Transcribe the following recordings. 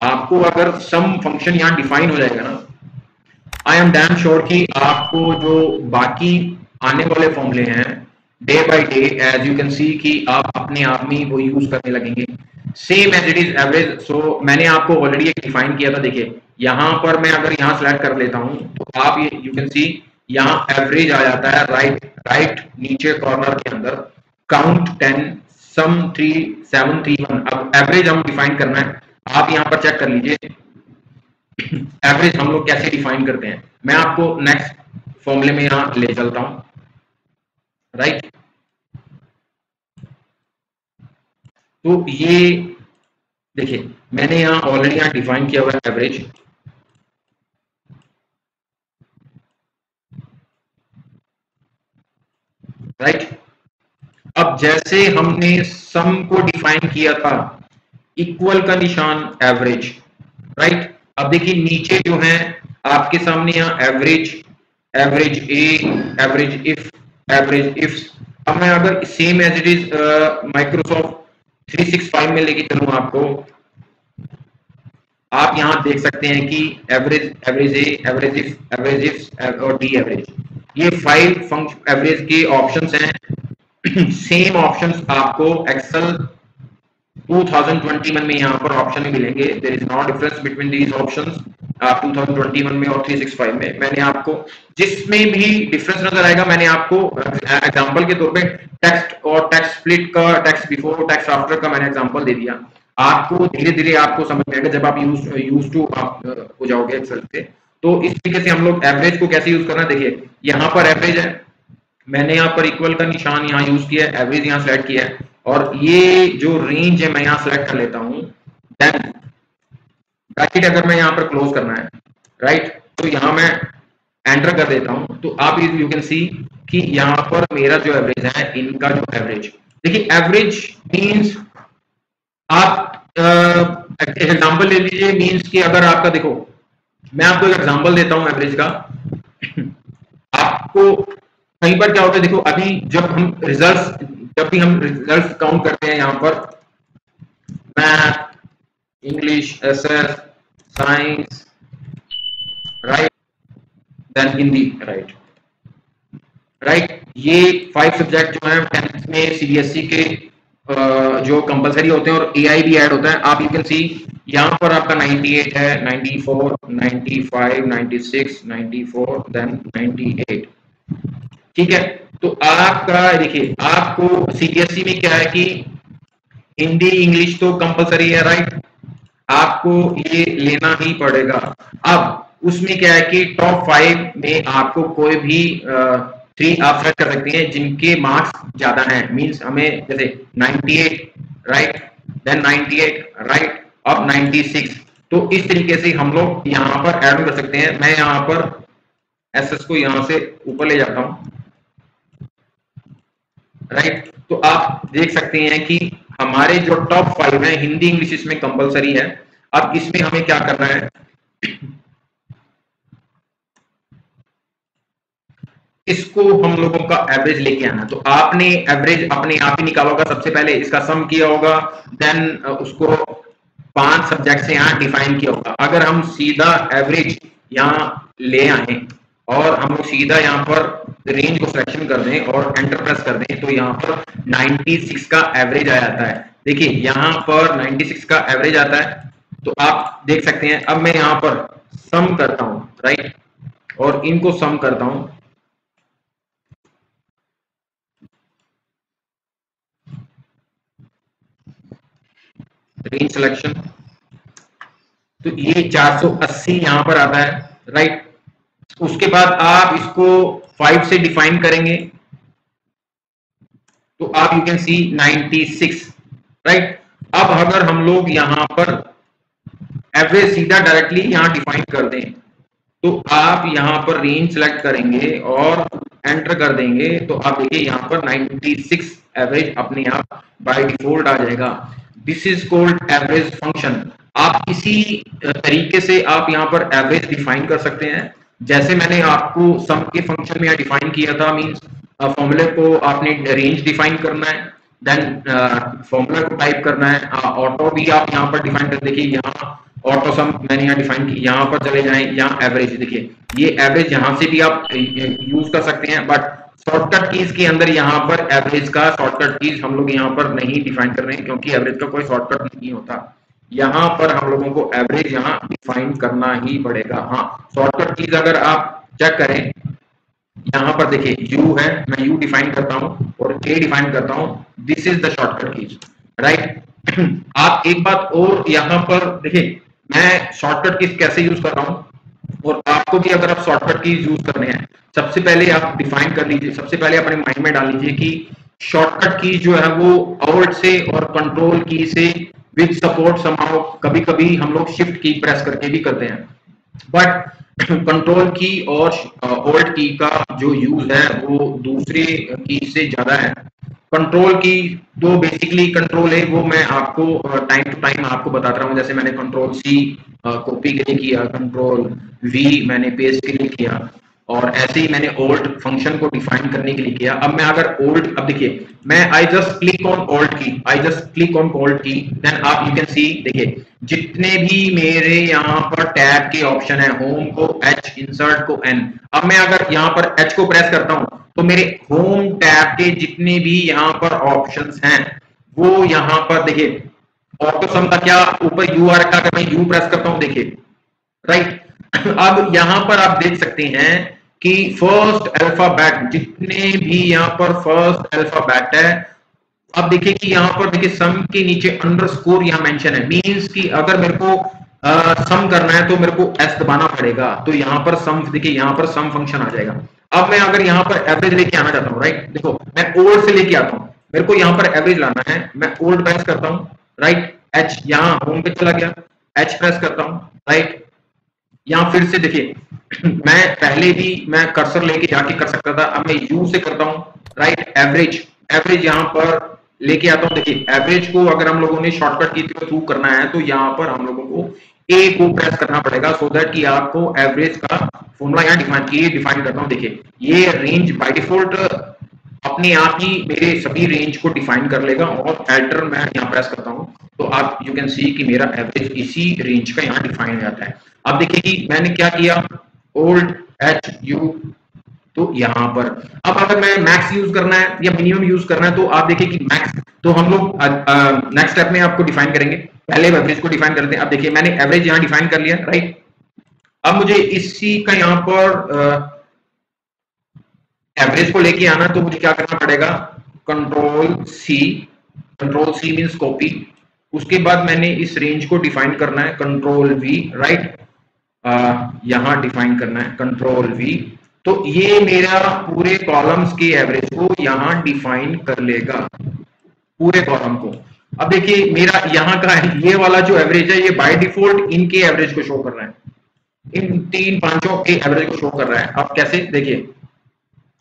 आपको अगर सम फंक्शन यहाँ डिफाइन हो जाएगा ना, आई एम डैम श्योर कि आपको जो बाकी आने वाले फॉर्मूले हैं day by day as you can see कि आप अपने आप में वो यूज करने लगेंगे same as it is average. So मैंने आपको ऑलरेडी एक डिफाइन किया था, देखिए यहां पर मैं अगर यहां सेलेक्ट कर लेता हूं तो आप ये यू कैन सी यहाँ एवरेज आ जाता है राइट नीचे कॉर्नर के अंदर, काउंट 10 सम 3731। अब एवरेज हम डिफाइन करना है, आप यहां पर चेक कर लीजिए एवरेज हम लोग कैसे डिफाइन करते हैं। मैं आपको नेक्स्ट फॉर्मूले में यहां ले चलता हूं, राइट। तो ये देखिए मैंने यहां ऑलरेडी यहां डिफाइन किया हुआ है एवरेज, राइट। अब जैसे हमने सम को डिफाइन किया था इक्वल का निशान एवरेज, राइट। अब देखिए नीचे जो है आपके सामने यहाँ average, average A, average if. अब मैं अगर same as it is Microsoft 365 में लेके चलूं आपको, आप यहां देख सकते हैं कि average, average A, average if और डी एवरेज, ये 5 फंक्शन एवरेज के ऑप्शंस हैं। सेम ऑप्शंस आपको एक्सेल 2021 में यहाँ पर ऑप्शन में मिलेंगे। There is no difference between these options. आप 2021 में और 365 में मैंने आपको जिसमें भी डिफरेंस नजर आएगा मैंने आपको एग्जांपल के तौर पे टेक्स्ट और टेक्स्ट स्प्लिट का, टेक्स्ट बिफोर टेक्स्ट आफ्टर का मैंने एग्जांपल दे दिया। आपको धीरे धीरे आपको समझ में आएगा जब आप यूज टू आप हो जाओगे एक्सेल से। तो इस तरीके से हम लोग एवरेज को कैसे यूज करना, देखिए यहाँ पर एवरेज है, मैंने यहाँ पर इक्वल का निशान यहाँ यूज किया है, एवरेज यहाँ सेलेक्ट किया है और ये जो रेंज है मैं यहाँ सेलेक्ट कर लेता हूँ। देन ब्रैकेट अगर मैं यहाँ पर क्लोज करना है, राइट, तो यहाँ मैं एंटर कर देता हूँ तो आप यू कैन सी कि यहाँ पर मेरा जो एवरेज है इनका जो एवरेज, देखिए एवरेज मींस आप एग्जांपल ले लीजिए, मींस कि अगर आपका देखो मैं आपको एक एग्जांपल देता हूँ एवरेज का। आपको कहीं पर क्या होता है, देखो अभी जब भी हम रिजल्ट्स काउंट करते हैं यहाँ पर math, English, SS, science, right, then Hindi, right, ये 5 सब्जेक्ट जो हैं 10th में सीबीएसई के जो कंपलसरी होते हैं और एआई भी ऐड होता है। आप यू कैन सी यहाँ पर आपका 98 है, 94, 95, 96, 94, देन 98, ठीक है। तो आपका देखिए आपको सीबीएसई में क्या है कि हिंदी इंग्लिश तो कंपलसरी है, राइट, आपको ये लेना ही पड़ेगा। अब उसमें क्या है कि टॉप 5 में आपको कोई भी 3 आप सेलेक्ट कर सकते हैं जिनके मार्क्स ज्यादा हैं, मींस हमें जैसे 98, राइट, देन 98, राइट, अब 96। तो इस तरीके से हम लोग यहाँ पर ऐड कर सकते हैं। मैं यहाँ पर एसएस को यहाँ से ऊपर ले जाता हूँ, राइट। तो आप देख सकते हैं कि हमारे जो टॉप 5 है हिंदी इंग्लिश इसमें कंपलसरी है। अब इसमें हमें क्या करना है, इसको हम लोगों का एवरेज लेके आना। तो आपने एवरेज अपने आप ही निकाला होगा, सबसे पहले इसका सम किया होगा, देन उसको 5 सब्जेक्ट से यहाँ डिफाइन किया होगा। अगर हम सीधा एवरेज यहाँ ले आए और हम लोग सीधा यहाँ पर रेंज को सिलेक्शन कर दें और एंटर प्रेस कर दें तो यहाँ पर 96 का एवरेज आ जाता है। देखिए यहाँ पर 96 का एवरेज आता है। तो आप देख सकते हैं अब मैं यहाँ पर सम करता हूँ, राइट, और इनको सम करता हूँ, रेंज सिलेक्शन, तो ये 480 यहां पर आता है, राइट। उसके बाद आप इसको 5 से डिफाइन करेंगे तो आप यू कैन सी 96, राइट। अब अगर हम लोग यहां पर एवरेज सीधा डायरेक्टली यहां डिफाइन कर दें तो आप यहां पर रेंज सेलेक्ट करेंगे और एंटर कर देंगे तो आप देखिए यहां पर 96 एवरेज अपने आप बाय डिफॉल्ट आ जाएगा। This is called average function. आप इसी तरीके से आप यहां पर एवरेज डिफाइन कर सकते हैं जैसे मैंने आपको सम के फंक्शन में डिफाइन किया था। मींस फॉर्मूले को आपने रेंज डिफाइन करना है, देन फॉर्मूला को टाइप करना है, ऑटो भी आप यहां पर डिफाइन कर, देखिए यहाँ ऑटो सम मैंने यहाँ डिफाइन की, यहाँ पर चले जाएं, यहाँ एवरेज देखिए, ये एवरेज यहाँ से भी आप यूज कर सकते हैं, बट शॉर्टकट कीज के अंदर यहाँ पर एवरेज का शॉर्टकट कीज हम लोग यहाँ पर नहीं डिफाइन कर रहे हैं, क्योंकि एवरेज का कोई शॉर्टकट नहीं होता। यहाँ पर हम लोगों को एवरेज यहाँ डिफाइन करना ही पड़ेगा। हाँ, शॉर्टकट कीज अगर आप चेक करें, यहाँ पर देखिए u है, मैं u डिफाइन करता हूँ और a डिफाइन करता हूँ, this is the shortcut keys, right. आप एक बात और यहाँ पर देखिए, मैं शॉर्टकट कीज कैसे यूज कर रहा हूँ, और आपको भी अगर आप शॉर्टकट कीज यूज करने हैं, सबसे पहले आप डिफाइन कर लीजिए, सबसे पहले अपने माइंड में डाल लीजिए कि शॉर्टकट की जो है वो ऑल्ट से और कंट्रोल की से विद सपोर्ट समाउ, कभी कभी हम लोग शिफ्ट की प्रेस करके भी करते हैं, बट कंट्रोल की और ऑल्ट की का जो यूज है वो दूसरे की से ज्यादा है। कंट्रोल की जो बेसिकली कंट्रोल है वो मैं आपको टाइम टू टाइम आपको बताता रहा हूँ, जैसे मैंने कंट्रोल सी कॉपी के लिए किया, कंट्रोल वी मैंने पेस्ट के लिए किया, और ऐसे ही मैंने ओल्ट फंक्शन को डिफाइन करने के लिए किया। अब मैं अगर ओल्ट, अब देखिए मैं आई जस्ट क्लिक ऑन ओल्ट की, आई जस्ट क्लिक ऑन ओल्ट की, देन आप यू कैन सी, देखिए जितने भी मेरे यहाँ पर टैब के ऑप्शन है, होम को H, इंसर्ट को N, अब मैं अगर यहाँ पर H को प्रेस करता हूँ तो मेरे होम टैब के जितने भी यहाँ पर ऑप्शंस हैं वो यहाँ पर देखिए, ऑटो सम का क्या ऊपर यू आर का, अगर मैं यू प्रेस करता हूँ देखिए, राइट। अब यहाँ पर आप देख सकते हैं कि फर्स्ट अल्फाबेट, जितने भी यहाँ पर फर्स्ट अल्फाबेट है, अब देखिए कि यहाँ पर देखिए सम के नीचे अंडरस्कोर यहाँ मेंशन है, मींस कि अगर मेरे को सम करना है तो मेरे को एस दबाना पड़ेगा, तो यहाँ पर सम देखिए, यहाँ पर सम फंक्शन आ जाएगा। अब मैं अगर यहाँ पर एवरेज लेके आना चाहता हूँ, राइट, देखो मैं ओल्ड से लेके आता हूँ, मेरे को यहाँ पर एवरेज लाना है, मैं ओल्ड प्रेस करता हूँ, राइट, एच यहाँ होम पे चला गया, एच प्रेस करता हूँ, राइट, यहाँ फिर से देखिए मैं पहले भी मैं कर्सर लेके जाके कर सकता था, अब मैं यू से करता हूँ, राइट, एवरेज, एवरेज यहाँ पर लेके आता हूँ। देखिए एवरेज को अगर हम लोगों ने शॉर्टकट की थ्रू करना है तो यहाँ पर हम लोगों को ए को प्रेस करना पड़ेगा, सो दैट कि आपको एवरेज का फॉर्मूला यहाँ डिफाइन करता हूँ। देखिए ये रेंज बाय डिफॉल्ट अपने आप ही मेरे सभी रेंज को डिफाइन कर लेगा, और एल्टर मैं यहाँ प्रेस करता हूँ तो आप यू कैन सी कि मेरा एवरेज इसी रेंज का यहाँ डिफाइन हो जाता है। अब देखिए कि मैंने क्या किया, ओल्ड एच यू, तो यहाँ पर अब अगर मैं मैक्स यूज करना है या मिनिमम यूज करना है तो आप देखिए कि मैक्स, तो हम लोग नेक्स्ट स्टेप में आपको डिफाइन करेंगे, पहले एवरेज को डिफाइन करते हैं। अब देखिए मैंने एवरेज यहाँ डिफाइन कर लिया, राइट, अब मुझे इसी का यहाँ पर एवरेज को लेके आना, तो मुझे क्या करना पड़ेगा, कंट्रोल सी मींस कॉपी, उसके बाद मैंने इस रेंज को डिफाइन करना है, कंट्रोल वी, राइट, यहां डिफाइन करना है कंट्रोल वी, तो ये मेरा पूरे कॉलम्स के एवरेज को यहां डिफाइन कर लेगा, पूरे कॉलम को। अब देखिए मेरा यहाँ का ये वाला जो एवरेज है ये बाय डिफॉल्ट इनके एवरेज को शो कर रहा है, इन तीन पांचों के एवरेज को शो कर रहा है। अब कैसे, देखिए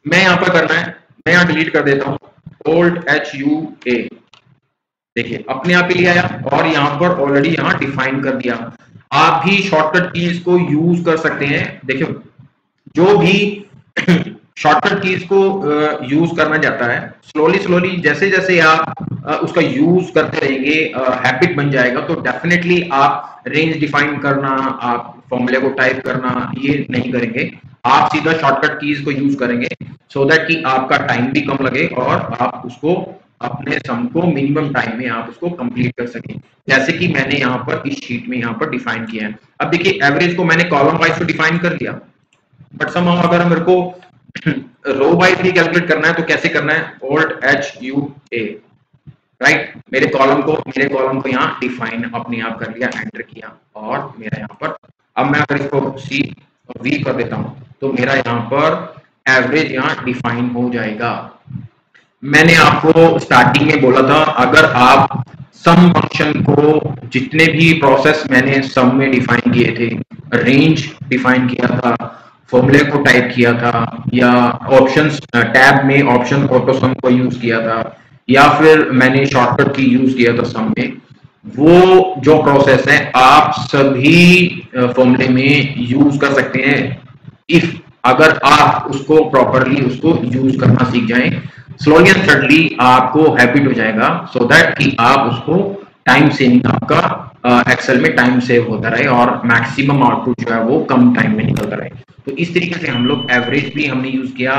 मैं यहाँ पर करना है, मैं यहाँ डिलीट कर देता हूँ ओल्ड एच यू ए, देखिए अपने आप ही ले आया, और यहाँ पर ऑलरेडी यहाँ डिफाइन कर दिया। आप भी शॉर्टकट कीज को यूज कर सकते हैं, देखिए जो भी शॉर्टकट कीज को यूज करना चाहता है, स्लोली जैसे जैसे आप उसका यूज करते रहेंगे, हैबिट बन जाएगा, तो डेफिनेटली आप रेंज डिफाइन करना, आप फॉर्मूले को टाइप करना ये नहीं करेंगे, आप सीधा शॉर्टकट कीज को यूज करेंगे, सो दैट कि आपका टाइम भी कम लगे और आप उसको अपने सम को मिनिमम टाइम में आप उसको कंप्लीट कर सकें, जैसे कि मैंने यहाँ पर इस शीट में यहाँ पर डिफाइन किया है। अब देखिए एवरेज को मैंने कॉलम वाइज तो डिफाइन कर लिया, बट समहाउ अगर मेरे को रो वाइज भी कैलकुलेट करना है तो कैसे करना है, old H U A, right, मेरे कॉलम को यहाँ डिफाइन अपने आप कर लिया, एंटर किया, और मेरा यहाँ पर अब मैं अगर इसको सी और वी कर देता हूँ तो मेरा यहाँ पर एवरेज यहाँ डिफाइन हो जाएगा। मैंने आपको स्टार्टिंग में बोला था, अगर आप सम फंक्शन को जितने भी प्रोसेस मैंने सम में डिफाइन किए थे, रेंज डिफाइन किया था, फॉर्मूले को टाइप किया था, या ऑप्शंस टैब में ऑप्शन ऑटो सम को यूज किया था, या फिर मैंने शॉर्टकट की यूज किया था सम में, वो जो प्रोसेस है आप सभी फॉर्मूले में यूज कर सकते हैं, इफ अगर आप उसको प्रॉपरली उसको यूज करना सीख जाएं। स्लोली एंड स्टडली आपको हैबिट हो जाएगा, सो दैट कि आप उसको टाइम सेविंग आपका एक्सेल में टाइम सेव होता रहे और मैक्सिमम आउटपुट जो है वो कम टाइम में निकलता रहे। तो इस तरीके से हम लोग एवरेज भी हमने यूज किया,